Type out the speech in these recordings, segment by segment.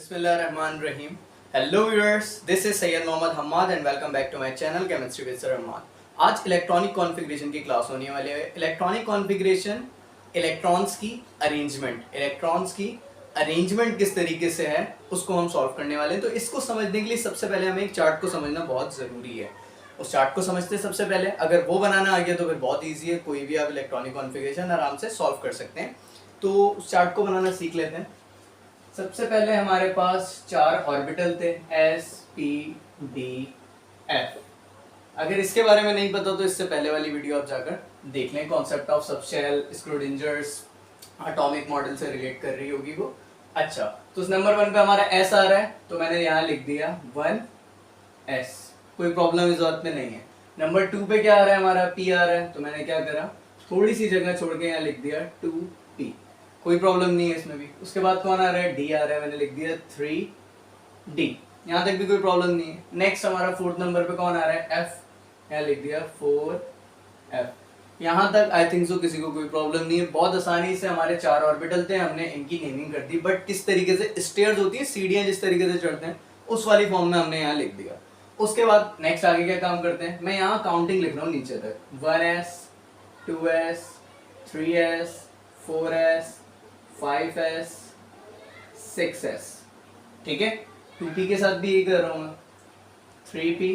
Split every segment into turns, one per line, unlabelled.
बिस्मिल्लाहिर्रहमानिर्रहीम। Hello viewers, this is Syed Mohammad Hammad and welcome back to my channel chemistry with sir Hammad. आज electronic configuration की class होने वाली है। इलेक्ट्रॉनिक कॉन्फ़िगरेशन, इलेक्ट्रॉन्स की अरेंजमेंट किस तरीके से है उसको हम सॉल्व करने वाले हैं। तो इसको समझने के लिए सबसे पहले हमें एक चार्ट को समझना बहुत ज़रूरी है। उस चार्ट को समझते सबसे पहले, अगर वो बनाना आ गया तो फिर बहुत ईजी है, कोई भी आप इलेक्ट्रॉनिक कॉन्फ़िगरेशन आराम से सॉल्व कर सकते हैं। तो उस चार्ट को बनाना सीख लेते हैं। सबसे पहले हमारे पास चार ऑर्बिटल थे, एस पी डी एफ। अगर इसके बारे में नहीं पता तो इससे पहले वाली वीडियो आप जाकर देख लें। Concept of subshell, Schrodinger's, atomic model से रिलेट कर रही होगी वो। अच्छा, तो उस नंबर 1 पे हमारा एस आ रहा है तो मैंने यहाँ लिख दिया 1s, कोई प्रॉब्लम इस बात में नहीं है। नंबर 2 पे क्या आ रहा है, हमारा पी आ रहा है, तो मैंने क्या करा, थोड़ी सी जगह छोड़ के यहाँ लिख दिया 2p, कोई प्रॉब्लम नहीं है इसमें भी। उसके बाद कौन आ रहा है, डी आ रहा है, मैंने लिख दिया 3d, यहाँ तक भी कोई प्रॉब्लम नहीं है। नेक्स्ट हमारा 4th नंबर पे कौन आ रहा है, एफ, यहाँ लिख दिया 4f। यहाँ तक आई थिंक सो किसी को कोई प्रॉब्लम नहीं है। बहुत आसानी से हमारे चार ऑर्बिटल थे, हमने इनकी नेमिंग कर दी। बट किस तरीके से स्टेयर्स होती है, सीढ़ियाँ जिस तरीके से चढ़ते हैं उस वाली फॉर्म में हमने यहाँ लिख दिया। उसके बाद नेक्स्ट आगे क्या काम करते हैं, मैं यहाँ काउंटिंग लिख रहा हूँ नीचे तक, 1s, 2s, 3s, 4s, 5s, 6s, ठीक है। 2p के साथ भी यही कर रहा हूँ मैं, 3p,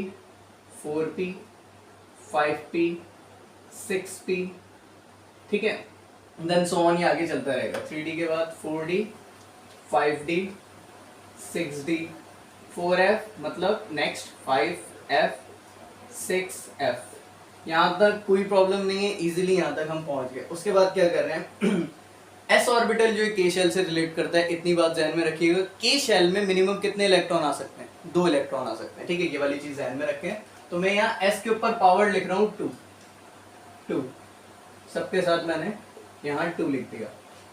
4p, 5p, 6p, ठीक है। देन सो ऑन, ये आगे चलता रहेगा। 3d के बाद 4d, 5d, 6d, 4f, मतलब नेक्स्ट 5f, 6f, यहाँ तक कोई प्रॉब्लम नहीं है, इजीली यहाँ तक हम पहुँच गए। उसके बाद क्या कर रहे हैं, एस ऑर्बिटल जो के शेल से रिलेट करता है, इतनी बात ध्यान में रखिएगा, के शेल में मिनिमम कितने इलेक्ट्रॉन आ सकते हैं, 2 इलेक्ट्रॉन आ सकते हैं, ठीक है। ये वाली चीज ध्यान में रखें। तो मैं यहाँ एस के ऊपर पावर लिख रहा हूँ 2, सबके साथ मैंने यहाँ 2 लिख दिया।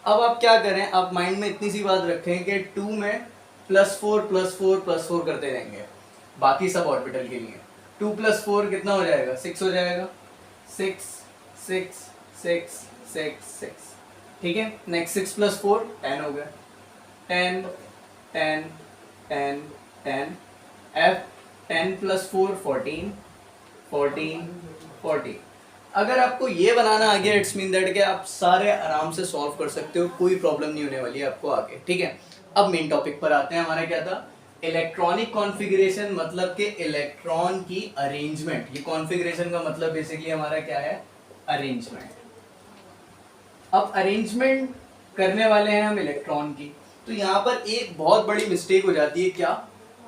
अब आप क्या करें, आप माइंड में इतनी सी बात रखें कि 2 में +4 +4 +4 करते रहेंगे बाकी सब ऑर्बिटल के लिए। 2 + 4 कितना हो जाएगा, 6 हो जाएगा, 6 6 6 6 6, ठीक है। नेक्स्ट 6 + 4 10 हो गया, 10 10 10 10, f 10 + 4 14 14 14। अगर आपको ये बनाना आ गया, इट्स मीन दैट कि आप सारे आराम से सॉल्व कर सकते हो, कोई प्रॉब्लम नहीं होने वाली है आपको आगे, ठीक है। अब मेन टॉपिक पर आते हैं। हमारा क्या था, इलेक्ट्रॉनिक कॉन्फ़िगरेशन, मतलब कि इलेक्ट्रॉन की अरेंजमेंट। ये कॉन्फ़िगरेशन का मतलब बेसिकली हमारा क्या है, अरेंजमेंट। अब अरेंजमेंट करने वाले हैं हम इलेक्ट्रॉन की। तो यहाँ पर एक बहुत बड़ी मिस्टेक हो जाती है, क्या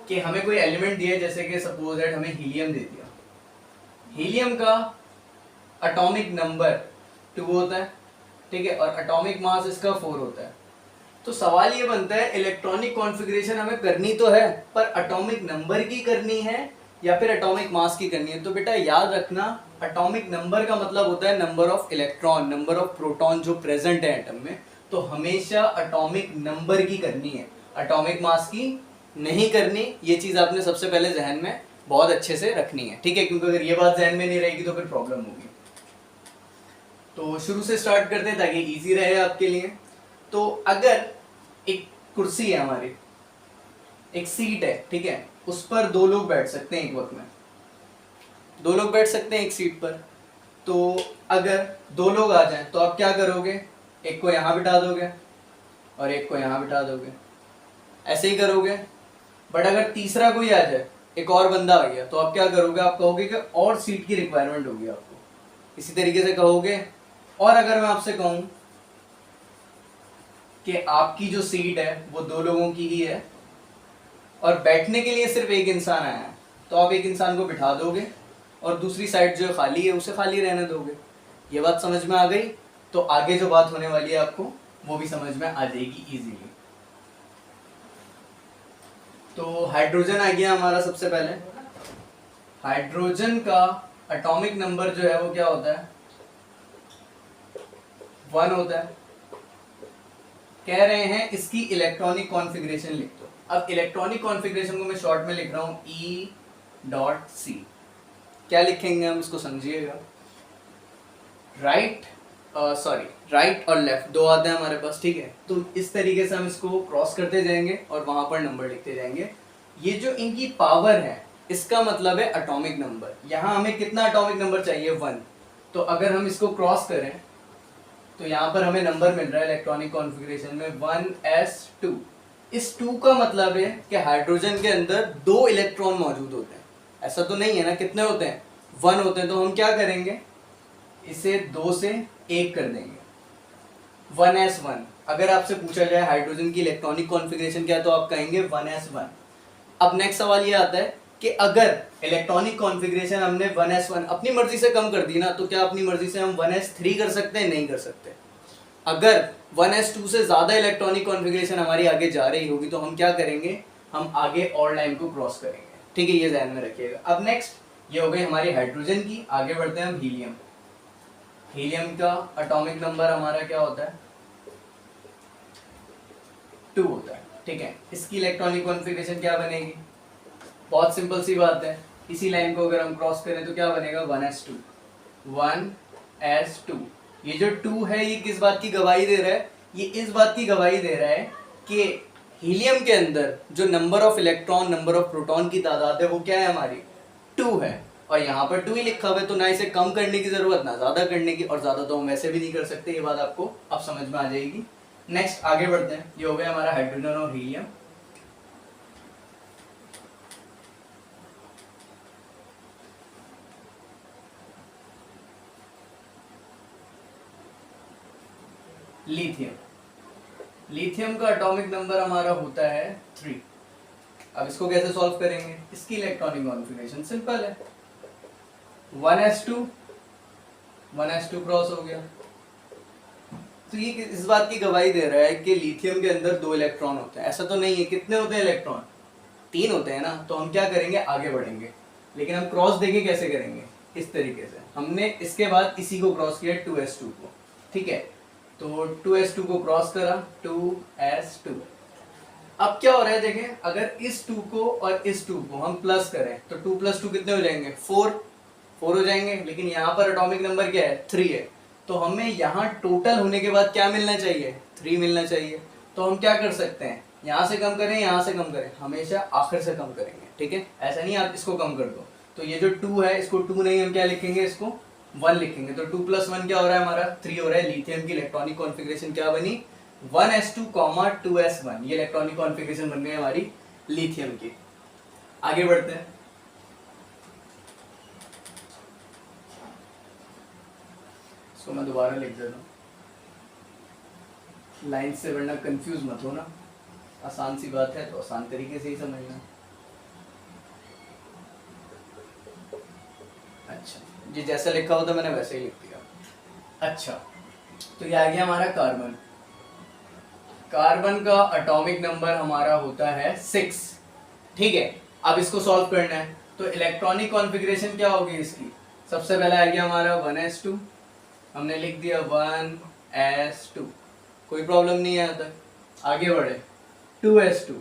कि हमें कोई एलिमेंट दिया, जैसे कि सपोज दैट हमें हीलियम दे दिया। हीलियम का एटॉमिक नंबर 2 होता है, ठीक है, और एटॉमिक मास इसका 4 होता है। तो सवाल ये बनता है, इलेक्ट्रॉनिक कॉन्फ़िगरेशन हमें करनी तो है, पर एटॉमिक नंबर की करनी है या फिर एटॉमिक मास की करनी है। तो बेटा याद रखना, एटॉमिक नंबर का मतलब होता है number of electron, number of proton जो प्रेजेंट है एटम में। तो हमेशा एटॉमिक नंबर की करनी है, एटॉमिक मास की नहीं करनी। ये चीज़ आपने सबसे पहले जहन में बहुत अच्छे से रखनी है, ठीक है, क्योंकि अगर ये बात जहन में नहीं रहेगी तो फिर प्रॉब्लम होगी। तो शुरू से स्टार्ट करते हैं ताकि इजी रहे आपके लिए। तो अगर एक कुर्सी है हमारी, एक सीट है, ठीक है, उस पर 2 लोग बैठ सकते हैं एक वक्त में, 2 लोग बैठ सकते हैं एक सीट पर। तो अगर 2 लोग आ जाएं तो आप क्या करोगे, एक को यहाँ बिठा दोगे और एक को यहाँ बिठा दोगे, ऐसे ही करोगे। बट अगर तीसरा कोई आ जाए, एक और बंदा आ गया, तो आप क्या करोगे, आप कहोगे कि और सीट की रिक्वायरमेंट होगी आपको, इसी तरीके से कहोगे। और अगर मैं आपसे कहूं कि आपकी जो सीट है वो 2 लोगों की ही है और बैठने के लिए सिर्फ एक इंसान आया है, तो आप एक इंसान को बिठा दोगे और दूसरी साइड जो खाली है उसे खाली रहने दोगे। ये बात समझ में आ गई, तो आगे जो बात होने वाली है आपको वो भी समझ में आ जाएगी इजीली। तो हाइड्रोजन आ गया हमारा। सबसे पहले हाइड्रोजन का एटॉमिक नंबर जो है वो क्या होता है, 1 होता है। कह रहे हैं इसकी इलेक्ट्रॉनिक कॉन्फ़िगरेशन लिख दो। अब इलेक्ट्रॉनिक कॉन्फ़िगरेशन को मैं शॉर्ट में लिख रहा हूं E.C। क्या लिखेंगे हम, इसको समझिएगा। राइट सॉरी, राइट और लेफ्ट दो आते हैं हमारे पास, ठीक है। तो इस तरीके से हम इसको क्रॉस करते जाएंगे और वहां पर नंबर लिखते जाएंगे। ये जो इनकी पावर है इसका मतलब है एटॉमिक नंबर। यहाँ हमें कितना एटॉमिक नंबर चाहिए, 1। तो अगर हम इसको क्रॉस करें तो यहाँ पर हमें नंबर मिल रहा है इलेक्ट्रॉनिक कॉन्फ़िगरेशन में 1s2। इस 2 का मतलब है कि हाइड्रोजन के अंदर 2 इलेक्ट्रॉन मौजूद होते हैं। ऐसा तो नहीं है ना, कितने होते हैं, 1 होते हैं। तो हम क्या करेंगे, इसे 2 से 1 कर देंगे, 1s1। अगर आपसे पूछा जाए हाइड्रोजन की इलेक्ट्रॉनिक कॉन्फ़िगरेशन क्या है तो आप कहेंगे 1s1। अब नेक्स्ट सवाल ये आता है कि अगर इलेक्ट्रॉनिक कॉन्फ़िगरेशन हमने 1s1 अपनी मर्जी से कम कर दी ना, तो क्या अपनी मर्जी से हम 1s3 कर सकते हैं, नहीं कर सकते। अगर 1s2 से ज़्यादा इलेक्ट्रॉनिक कॉन्फ़िगरेशन हमारी आगे जा रही होगी तो हम क्या करेंगे, हम आगे और लाइन को क्रॉस करेंगे, ठीक है, ये ध्यान में रखिएगा। अब नेक्स्ट ये हो गई हमारी हाइड्रोजन की, आगे बढ़ते हैं हम हीलियम। हीलियम का एटॉमिक नंबर हमारा क्या होता है, 2 होता है, ठीक है। इसकी इलेक्ट्रॉनिक कॉन्फ़िगरेशन क्या बनेगी, बहुत सिंपल सी बात है, इसी लाइन को अगर हम क्रॉस करें तो क्या बनेगा, 1s2, 1s2। ये जो 2 है ये किस बात की गवाही दे रहा है, ये इस बात की गवाही दे रहा है कि हीलियम के अंदर जो number of electron, number of proton की तादाद है वो क्या है हमारी, 2 है। और यहाँ पर 2 ही लिखा हुआ है, तो ना इसे कम करने की जरूरत ना ज़्यादा करने की, और ज़्यादा तो हम वैसे भी नहीं कर सकते, ये बात आपको अब समझ में आ जाएगी। नेक्स्ट आगे बढ़ते हैं, ये हो गया हमारा हाइड्रोजन और हीलियम। लिथियम, लिथियम का एटॉमिक नंबर हमारा होता है 3। अब इसको कैसे सॉल्व करेंगे, इसकी इलेक्ट्रॉनिक कॉन्फ़िगरेशन सिंपल है, 1s2, 1s2 क्रॉस हो गया। तो ये इस बात की गवाही दे रहा है कि लिथियम के अंदर 2 इलेक्ट्रॉन होते हैं। ऐसा तो नहीं है, कितने होते हैं इलेक्ट्रॉन, 3 होते हैं ना। तो हम क्या करेंगे, आगे बढ़ेंगे, लेकिन हम क्रॉस देके कैसे करेंगे, इस तरीके से। हमने इसके बाद इसी को क्रॉस किया 2s2 को, ठीक है। तो 2s2 को क्रॉस करा, 2s2। अब क्या हो रहा है देखें, अगर इस 2 को और इस 2 को हम प्लस करें तो 2 + 2 कितने हो जाएंगे, 4 हो जाएंगे। लेकिन यहाँ पर एटॉमिक नंबर क्या है, 3 है। तो हमें यहाँ टोटल होने के बाद क्या मिलना चाहिए, 3 मिलना चाहिए। तो हम क्या कर सकते हैं, यहाँ से कम करें, यहाँ से कम करें, हमेशा आखिर से कम करेंगे, ठीक है। ऐसा नहीं आप इसको कम कर दो। तो ये जो 2 है इसको 2 नहीं, हम क्या लिखेंगे, इसको 1 लिखेंगे। तो 2 + 1 क्या हो रहा है हमारा, 3 हो रहा है। लिथियम की इलेक्ट्रॉनिक कॉन्फ़िगरेशन क्या बनी, 1s2, 2s1। ये इलेक्ट्रॉनिक कॉन्फ़िगरेशन बन गई हमारी लिथियम की। आगे बढ़ते हैं, इसको मैं दोबारा लिख देता हूँ, लाइन से वरना कंफ्यूज मत हो ना, आसान सी बात है तो आसान तरीके से ही समझना। अच्छा, ये जैसा लिखा होता मैंने वैसे ही लिख दिया। अच्छा, तो ये आ गया हमारा कार्बन। कार्बन का एटॉमिक नंबर हमारा होता है 6, ठीक है। अब इसको सॉल्व करना है, तो इलेक्ट्रॉनिक कॉन्फ़िगरेशन क्या होगी इसकी, सबसे पहले आ गया हमारा 1s2, हमने लिख दिया 1s2, कोई प्रॉब्लम नहीं है यहाँ तक। आगे बढ़े, 2s2,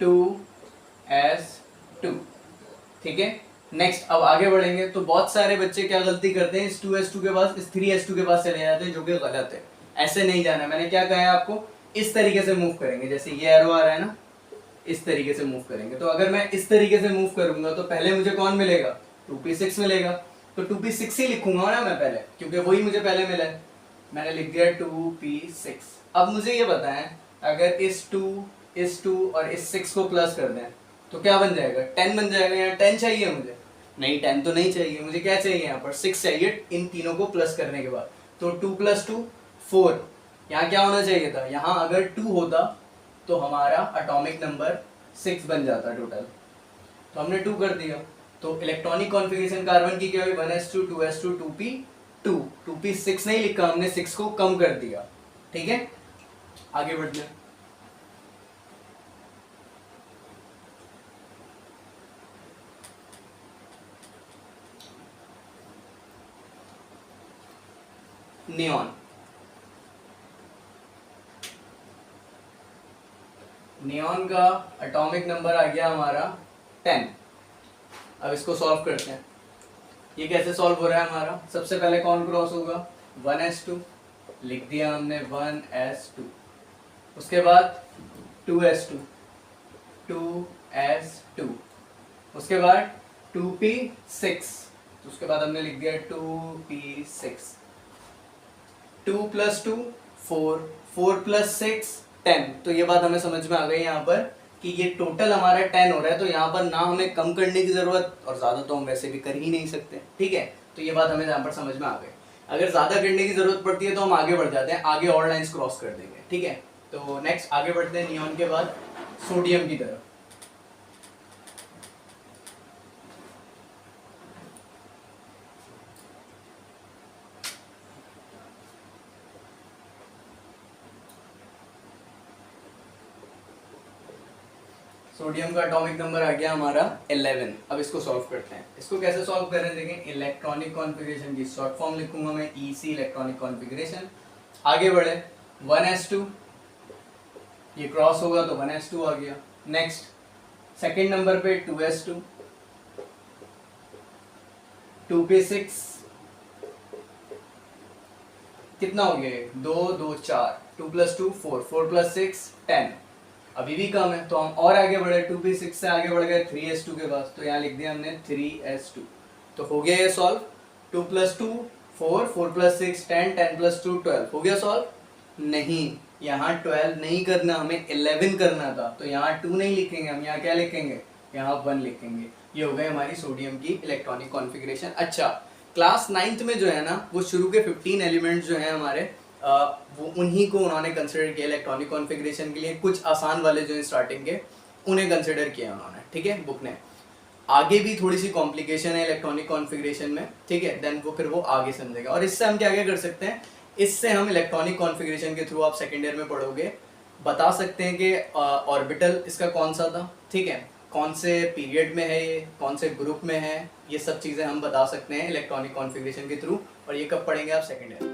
2s2, ठीक है। नेक्स्ट अब आगे बढ़ेंगे तो बहुत सारे बच्चे क्या गलती करते हैं, इस 2s2 के पास, इस 3s2 के पास चले जाते हैं, जो कि गलत है। ऐसे नहीं जाना, मैंने क्या कहा है आपको, इस तरीके से मूव करेंगे, जैसे ये एरो आ रहा है ना, इस तरीके से मूव करेंगे। तो अगर मैं इस तरीके से मूव करूंगा तो पहले मुझे कौन मिलेगा, 2p6 मिलेगा। तो 2p6 ही लिखूंगा ना मैं पहले, क्योंकि वही मुझे पहले मिला है। मैंने लिख दिया 2p6। अब मुझे ये बताएं, अगर इस 2 और इस 6 को प्लस कर दें तो क्या बन जाएगा, 10 बन जाएगा। यहाँ 10 चाहिए मुझे, नहीं 10 तो नहीं चाहिए, मुझे क्या चाहिए, यहाँ पर 6 चाहिए इन तीनों को प्लस करने के बाद। तो 2 + 2 4, यहाँ क्या होना चाहिए था, यहाँ अगर 2 होता तो हमारा एटॉमिक नंबर 6 बन जाता टोटल। तो हमने 2 कर दिया। तो इलेक्ट्रॉनिक कॉन्फ़िगरेशन कार्बन की क्या हुई, 1s2, 2s2, 2p2। 2p6 नहीं लिखा हमने, 6 को कम कर दिया, ठीक है। आगे बढ़ते हैं, नियॉन। नियॉन का एटॉमिक नंबर आ गया हमारा 10। अब इसको सॉल्व करते हैं। ये कैसे सॉल्व हो रहा है हमारा? सबसे पहले कौन क्रॉस होगा? 1s2, लिख दिया हमने 1s2। उसके बाद 2s2, 2s2। उसके बाद 2p6, तो उसके बाद हमने लिख दिया 2p6। 2 + 2 4, 4 + 6 10। तो ये बात हमें समझ में आ गई यहाँ पर कि ये टोटल हमारा 10 हो रहा है, तो यहाँ पर ना हमें कम करने की जरूरत, और ज्यादा तो हम वैसे भी कर ही नहीं सकते, ठीक है। तो ये बात हमें यहाँ पर समझ में आ गई। अगर ज्यादा करने की जरूरत पड़ती है तो हम आगे बढ़ जाते हैं, आगे और लाइंस क्रॉस कर देंगे, ठीक है। तो नेक्स्ट आगे बढ़ते हैं नियॉन के बाद सोडियम की तरफ। सोडियम का एटॉमिक नंबर आ गया हमारा 11। अब इसको सॉल्व करते हैं। इसको कैसे सॉल्व कर रहे हैं देखें। इलेक्ट्रॉनिक कॉन्फ़िगरेशन की शॉर्ट फॉर्म लिखूंगा मैं, ईसी इलेक्ट्रॉनिक कॉन्फ़िगरेशन। आगे बढ़े 1s2, ये क्रॉस होगा तो 1s2 आ गया। नेक्स्ट सेकंड नंबर पे 2s2, 2p6, कितना हो गया? 2 2 4, 2 + 2 4, 4 + 6 10। अभी भी कम है तो हम और आगे बढ़े, 2p6 से आगे बढ़ गए 3s2 के पास, तो यहाँ लिख दिया हमने 3s2। तो हो गया ये सॉल्व। 2 + 2 4, 4 + 6 10, 10 + 2 12। हो गया सॉल्व? नहीं, यहाँ 12 नहीं करना, हमें 11 करना था। तो यहाँ 2 नहीं लिखेंगे हम, यहाँ क्या लिखेंगे? यहाँ 1 लिखेंगे। ये हो गई हमारी सोडियम की इलेक्ट्रॉनिक कॉन्फ़िगरेशन। अच्छा, क्लास 9th में जो है ना, वो शुरू के 15 एलिमेंट्स जो हैं हमारे, वो उन्हीं को उन्होंने कंसिडर किया इलेक्ट्रॉनिक कॉन्फ़िगरेशन के लिए। कुछ आसान वाले जो हैं स्टार्टिंग के, उन्हें कंसिडर किया उन्होंने, ठीक है, बुक ने। आगे भी थोड़ी सी कॉम्प्लिकेशन है इलेक्ट्रॉनिक कॉन्फ़िगरेशन में, ठीक है, देन वो फिर वो आगे समझेगा। और इससे हम क्या क्या कर सकते हैं, इससे हम इलेक्ट्रॉनिक कॉन्फ़िगरेशन के थ्रू, आप सेकेंड ईयर में पढ़ोगे, बता सकते हैं कि ऑर्बिटल इसका कौन सा था, ठीक है, कौन से पीरियड में है ये, कौन से ग्रुप में है, ये सब चीज़ें हम बता सकते हैं इलेक्ट्रॉनिक कॉन्फ़िगरेशन के थ्रू। और ये कब पढ़ेंगे आप? Second year.